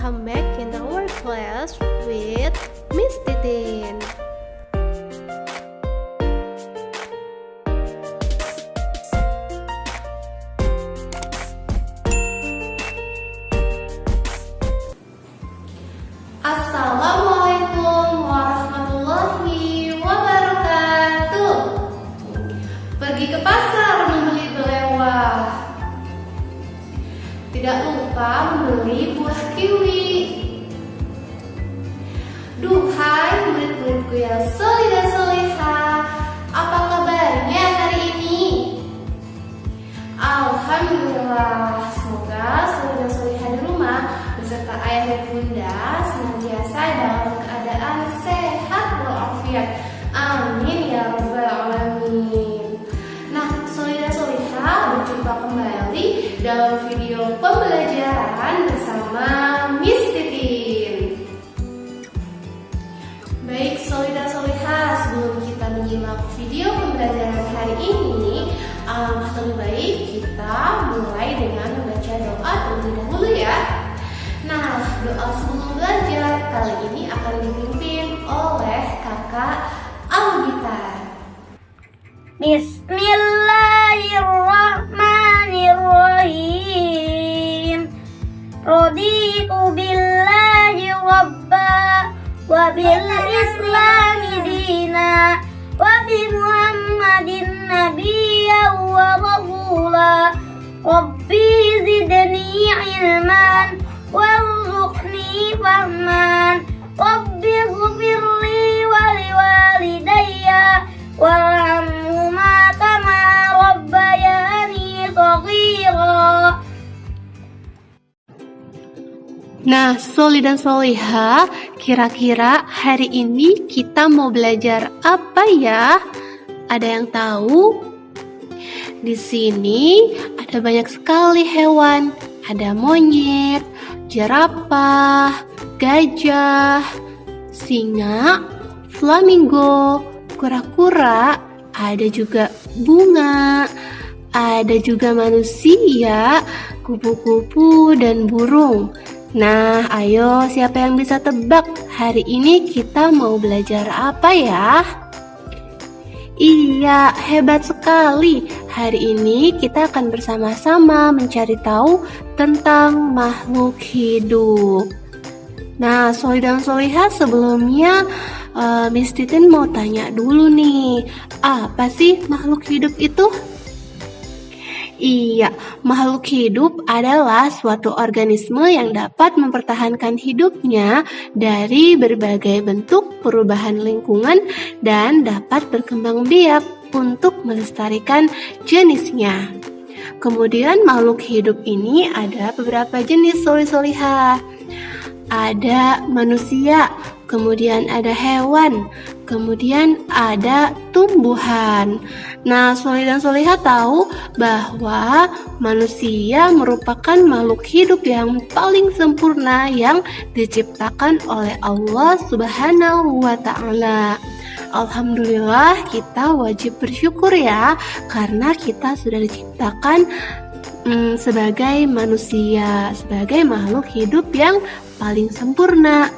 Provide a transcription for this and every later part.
Welcome back in our class with Miss Titin. Assalamualaikum warahmatullahi wabarakatuh. Pergi ke pasar membeli belewah. Tidak lupa membeli buah kiwi. Duhai murid-muridku yang solih dan solehah, apa kabarnya hari ini? Alhamdulillah, semoga solih dan solehah di rumah beserta ayah dan bunda senantiasa dalam keadaan sehat walafiat. Amin ya rabbal alamin. Nah, solih dan solehah, berjumpa kembali dalam video pembelajaran bersama Miss Titin. Baik, solih dan solehah, sebelum kita menyimak video pembelajaran hari ini, alangkah lebih baik kita mulai dengan membaca doa terlebih dahulu ya. Nah, doa sebelum belajar kali ini akan dipimpin oleh kakak Albitar. Bismillahirrahmanirrahim. Raditu billahi rabba wa bil islami dina wa bi muhammadin nabiyya wa rasula. Rabbi zidni ilman warzuqni fahman. Rabbi ghfirli wa liwalidayya warhamhuma kama rabbayani shaghira. Nah, solih dan solihah, kira-kira hari ini kita mau belajar apa ya? Ada yang tahu? Di sini ada banyak sekali hewan. Ada monyet, jerapah, gajah, singa, flamingo, kura-kura, ada juga bunga, ada juga manusia, kupu-kupu, dan burung. Nah, ayo siapa yang bisa tebak hari ini kita mau belajar apa ya? Iya, hebat sekali. Hari ini kita akan bersama-sama mencari tahu tentang makhluk hidup. Nah, solih dan solihah, sebelumnya Miss Titin mau tanya dulu nih, apa sih makhluk hidup itu? Iya, makhluk hidup adalah suatu organisme yang dapat mempertahankan hidupnya dari berbagai bentuk perubahan lingkungan dan dapat berkembang biak untuk melestarikan jenisnya. Kemudian makhluk hidup ini ada beberapa jenis solih-solihah. Ada manusia, kemudian ada hewan, kemudian ada tumbuhan. Nah, solih dan solihah tahu bahwa manusia merupakan makhluk hidup yang paling sempurna yang diciptakan oleh Allah Subhanahu wa Ta'ala. Alhamdulillah, kita wajib bersyukur ya, karena kita sudah diciptakan sebagai manusia, sebagai makhluk hidup yang paling sempurna.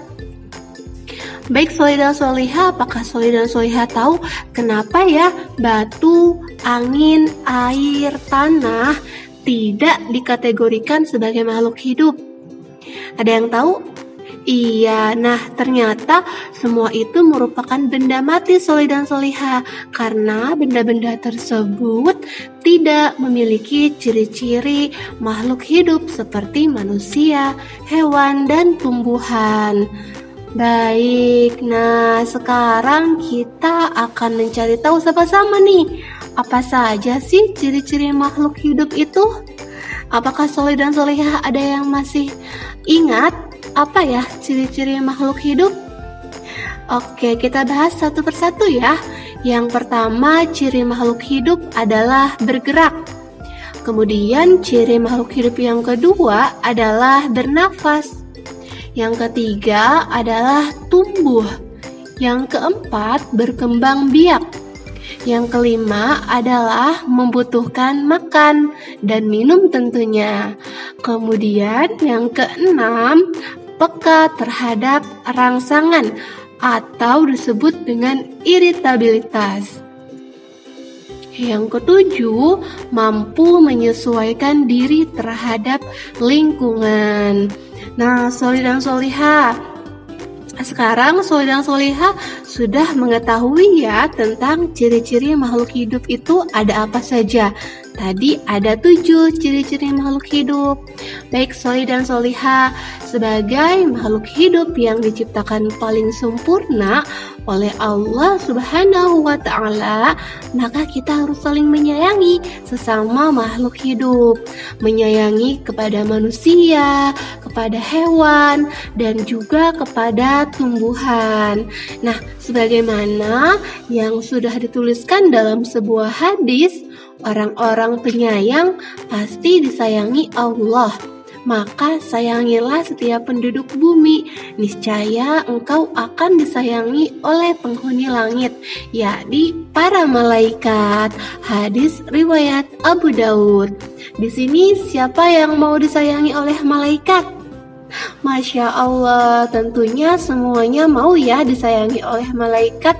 Baik, solih dan solihah, apakah solih dan solihah tahu kenapa ya batu, angin, air, tanah tidak dikategorikan sebagai makhluk hidup? Ada yang tahu? Iya, nah ternyata semua itu merupakan benda mati solih dan solihah, karena benda-benda tersebut tidak memiliki ciri-ciri makhluk hidup seperti manusia, hewan, dan tumbuhan. Baik, nah sekarang kita akan mencari tahu sama-sama nih, apa saja sih ciri-ciri makhluk hidup itu? Apakah solih dan solihah ada yang masih ingat apa ya ciri-ciri makhluk hidup? Oke, kita bahas satu persatu ya. Yang pertama, ciri makhluk hidup adalah bergerak. Kemudian ciri makhluk hidup yang kedua adalah bernafas. Yang ketiga adalah tumbuh. Yang keempat, berkembang biak. Yang kelima adalah membutuhkan makan dan minum tentunya. Kemudian yang keenam peka terhadap rangsangan atau disebut dengan iritabilitas. Yang ketujuh, mampu menyesuaikan diri terhadap lingkungan. Nah, sholih dan sholihah, sekarang sholih dan sholihah sudah mengetahui ya tentang ciri-ciri makhluk hidup itu ada apa saja. Tadi ada 7 ciri-ciri makhluk hidup. Baik sholih dan sholihah, sebagai makhluk hidup yang diciptakan paling sempurna oleh Allah Subhanahu wa Ta'ala, maka kita harus saling menyayangi sesama makhluk hidup, menyayangi kepada manusia, kepada hewan, dan juga kepada tumbuhan. Nah, sebagaimana yang sudah dituliskan dalam sebuah hadis, orang-orang penyayang pasti disayangi Allah. Maka sayangilah setiap penduduk bumi, niscaya engkau akan disayangi oleh penghuni langit, yakni para malaikat. Hadis riwayat Abu Daud. Di sini siapa yang mau disayangi oleh malaikat? Masya Allah, tentunya semuanya mau ya disayangi oleh malaikat.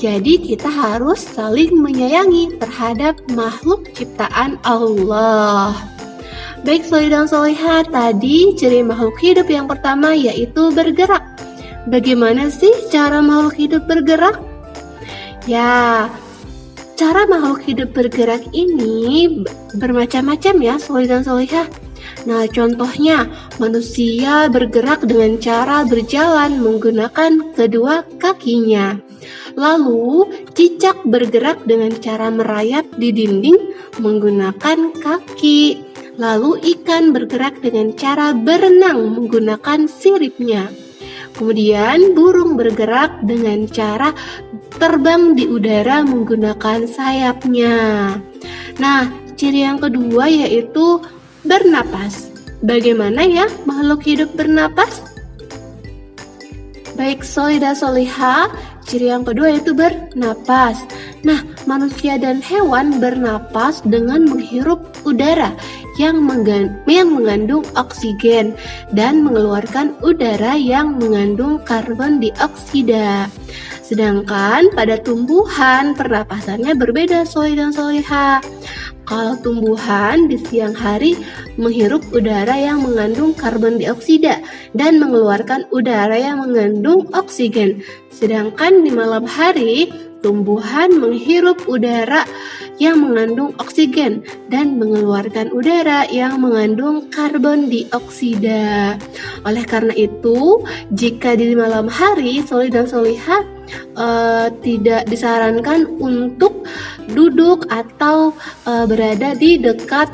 Jadi kita harus saling menyayangi terhadap makhluk ciptaan Allah. Baik sholih dan sholihah, tadi ciri makhluk hidup yang pertama yaitu bergerak. Bagaimana sih cara makhluk hidup bergerak? Ya, cara makhluk hidup bergerak ini bermacam-macam ya sholih dan sholihah. Nah, contohnya manusia bergerak dengan cara berjalan menggunakan kedua kakinya. Lalu, cicak bergerak dengan cara merayap di dinding menggunakan kaki. Lalu, ikan bergerak dengan cara berenang menggunakan siripnya. Kemudian, burung bergerak dengan cara terbang di udara menggunakan sayapnya. Nah, ciri yang kedua yaitu bernapas. Bagaimana ya makhluk hidup bernapas? Baik sholih dan sholihah, ciri yang kedua yaitu bernapas. Nah, manusia dan hewan bernapas dengan menghirup udara yang mengandung oksigen dan mengeluarkan udara yang mengandung karbon dioksida. Sedangkan pada tumbuhan pernapasannya berbeda sholih dan sholihah. Kalau tumbuhan di siang hari menghirup udara yang mengandung karbon dioksida dan mengeluarkan udara yang mengandung oksigen. Sedangkan di malam hari tumbuhan menghirup udara yang mengandung oksigen dan mengeluarkan udara yang mengandung karbon dioksida. Oleh karena itu, jika di malam hari sholih dan sholihah tidak disarankan untuk duduk atau berada di dekat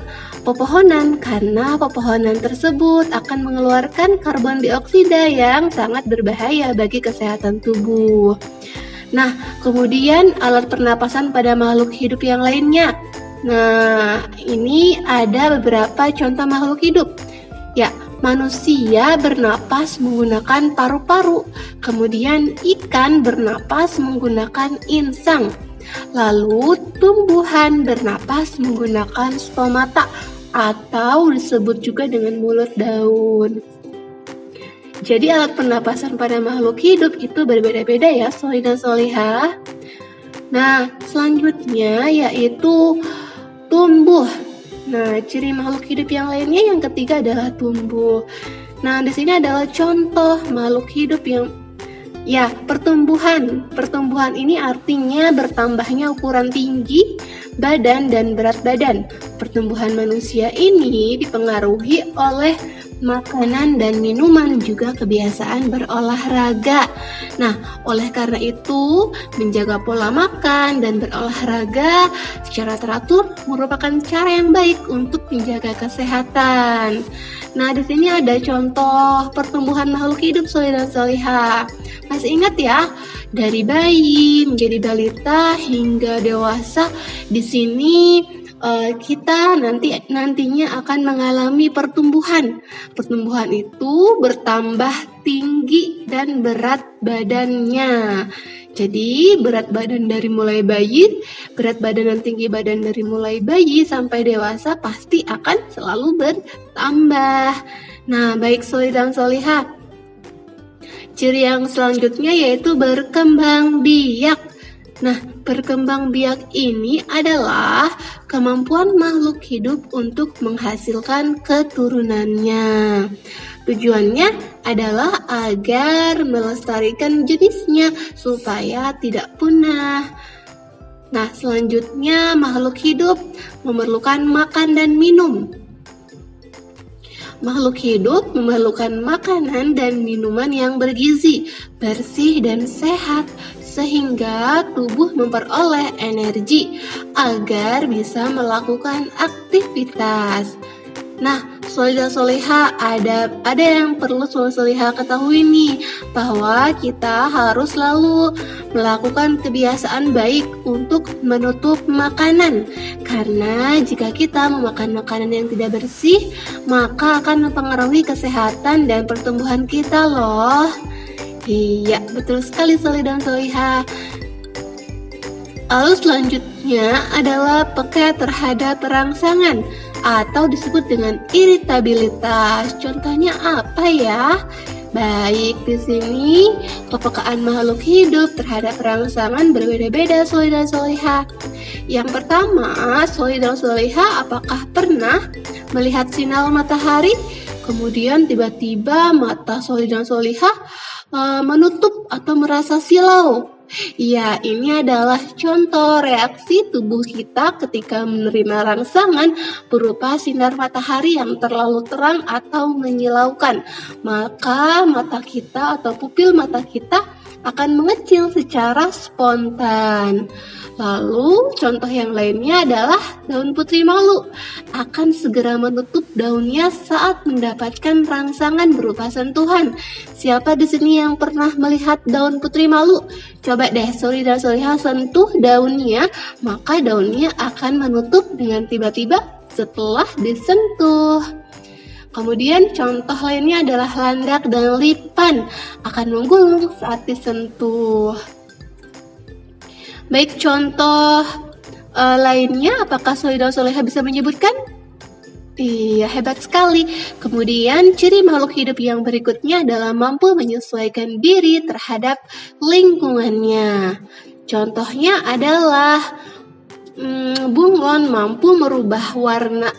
pepohonan karena pepohonan tersebut akan mengeluarkan karbon dioksida yang sangat berbahaya bagi kesehatan tubuh. Nah, kemudian alat pernapasan pada makhluk hidup yang lainnya. Nah, ini ada beberapa contoh makhluk hidup. Ya, manusia bernapas menggunakan paru-paru. Kemudian ikan bernapas menggunakan insang. Lalu tumbuhan bernapas menggunakan stomata atau disebut juga dengan mulut daun. Jadi alat pernapasan pada makhluk hidup itu berbeda-beda ya sholih dan sholihah. Nah, selanjutnya yaitu tumbuh. Nah, ciri makhluk hidup yang lainnya yang ketiga adalah tumbuh. Nah, di sini adalah contoh makhluk hidup yang pertumbuhan. Pertumbuhan ini artinya bertambahnya ukuran tinggi, badan, dan berat badan. Pertumbuhan manusia ini dipengaruhi oleh makanan dan minuman, juga kebiasaan berolahraga. Nah, oleh karena itu, menjaga pola makan dan berolahraga secara teratur merupakan cara yang baik untuk menjaga kesehatan. Nah, di sini ada contoh pertumbuhan makhluk hidup sholih dan sholihah. Masih ingat ya? Dari bayi menjadi balita hingga dewasa, di sini kita nantinya akan mengalami pertumbuhan. Pertumbuhan itu bertambah tinggi dan berat badannya. Jadi berat badan dari mulai bayi, berat badan dan tinggi badan dari mulai bayi sampai dewasa pasti akan selalu bertambah. Nah, baik solih dan solihah. Ciri yang selanjutnya yaitu berkembang biak. Nah, berkembang biak ini adalah kemampuan makhluk hidup untuk menghasilkan keturunannya. Tujuannya adalah agar melestarikan jenisnya supaya tidak punah. Nah, selanjutnya makhluk hidup memerlukan makan dan minum. Makhluk hidup memerlukan makanan dan minuman yang bergizi, bersih dan sehat, sehingga tubuh memperoleh energi agar bisa melakukan aktivitas. Nah, solih dan solihah, ada yang perlu solih solihah ketahui nih, bahwa kita harus selalu melakukan kebiasaan baik untuk menutup makanan. Karena jika kita memakan makanan yang tidak bersih, maka akan mempengaruhi kesehatan dan pertumbuhan kita loh. Iya, betul sekali solih dan solihah. Lalu selanjutnya adalah peka terhadap rangsangan atau disebut dengan iritabilitas. Contohnya apa ya? Baik, di sini kepekaan makhluk hidup terhadap rangsangan berbeda-beda solih dan solihah. Yang pertama, solih dan solihah, apakah pernah melihat sinar matahari? Kemudian tiba-tiba mata solih dan solihah menutup atau merasa silau. Ya, ini adalah contoh reaksi tubuh kita ketika menerima rangsangan berupa sinar matahari yang terlalu terang atau menyilaukan. Maka mata kita atau pupil mata kita akan mengecil secara spontan. Lalu contoh yang lainnya adalah daun putri malu akan segera menutup daunnya saat mendapatkan rangsangan berupa sentuhan. Siapa di sini yang pernah melihat daun putri malu? Coba deh solih dan solihah sentuh daunnya, maka daunnya akan menutup dengan tiba-tiba setelah disentuh. Kemudian contoh lainnya adalah landak dan lipan akan menggulung saat disentuh. Baik, contoh lainnya, apakah solih dan solihah bisa menyebutkan? Iya, hebat sekali. Kemudian ciri makhluk hidup yang berikutnya adalah mampu menyesuaikan diri terhadap lingkungannya. Contohnya adalah bunglon mampu merubah warna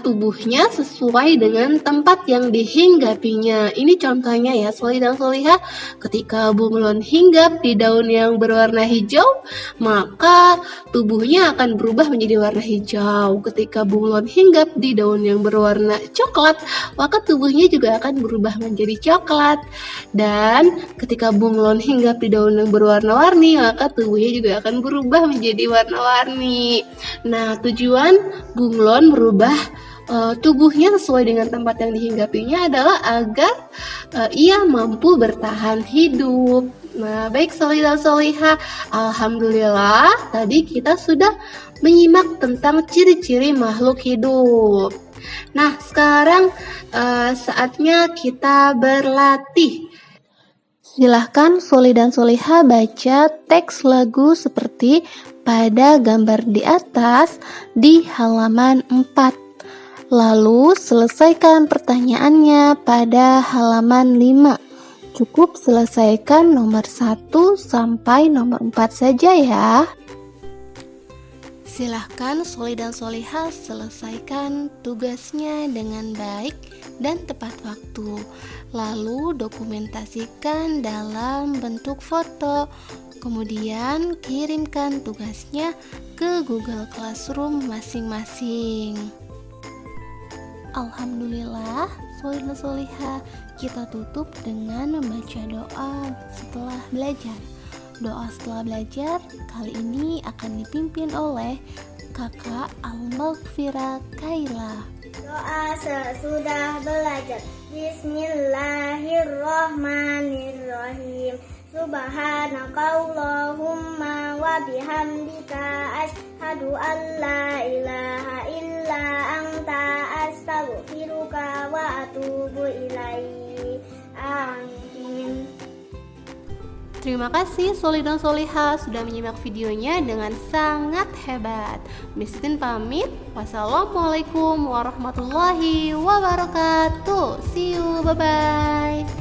tubuhnya sesuai dengan tempat yang dihinggapinya. Ini contohnya ya, solih dan solihah. Ketika bunglon hinggap di daun yang berwarna hijau, maka tubuhnya akan berubah menjadi warna hijau. Ketika bunglon hinggap di daun yang berwarna coklat, maka tubuhnya juga akan berubah menjadi coklat. Dan ketika bunglon hinggap di daun yang berwarna-warni, maka tubuhnya juga akan berubah menjadi warna-warni. Nah, tujuan bunglon merubah tubuhnya sesuai dengan tempat yang dihinggapinya adalah agar ia mampu bertahan hidup. Nah, baik solih dan solihah, alhamdulillah tadi kita sudah menyimak tentang ciri-ciri makhluk hidup. Nah, sekarang saatnya kita berlatih. Silahkan solih dan solihah baca teks lagu seperti pada gambar di atas di halaman 4. Lalu selesaikan pertanyaannya pada halaman 5. Cukup selesaikan nomor 1 sampai nomor 4 saja ya. Silahkan solih dan solihah selesaikan tugasnya dengan baik dan tepat waktu. Lalu dokumentasikan dalam bentuk foto. Kemudian kirimkan tugasnya ke Google Classroom masing-masing. Alhamdulillah, solih dan solihah, kita tutup dengan membaca doa setelah belajar. Doa setelah belajar kali ini akan dipimpin oleh Kakak Al-Maghfirah Kaila. Doa sesudah belajar. Bismillahirrahmanirrahim. Subhanakallahumma wa bihamdika asyhadu an la ilaha illa anta astaghfiruka wa atubu ilaik. Amin. Terima kasih Soli dan Soliha sudah menyimak videonya dengan sangat hebat. Miss Titin pamit. Wassalamualaikum warahmatullahi wabarakatuh. See you, bye-bye.